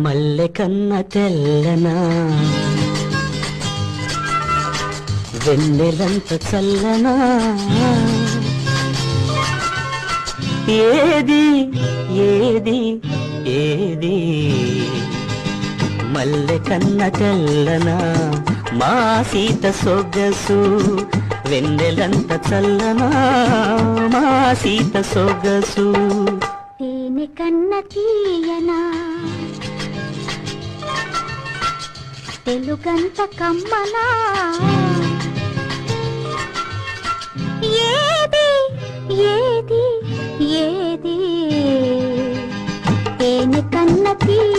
మల్లె కన్న తెల్లనా వెన్నెలంత చల్లనా ఏది ఏది ఏది మల్లె కన్న తెల్లనా మా సీత సొగసు వెన్నెలంత చల్లనా మా సీత సొగసు తేనె కన్న తీయనా తెలుగంత కమ్మనా ఏది ఏది ఏది తేనె కన్న తీయనా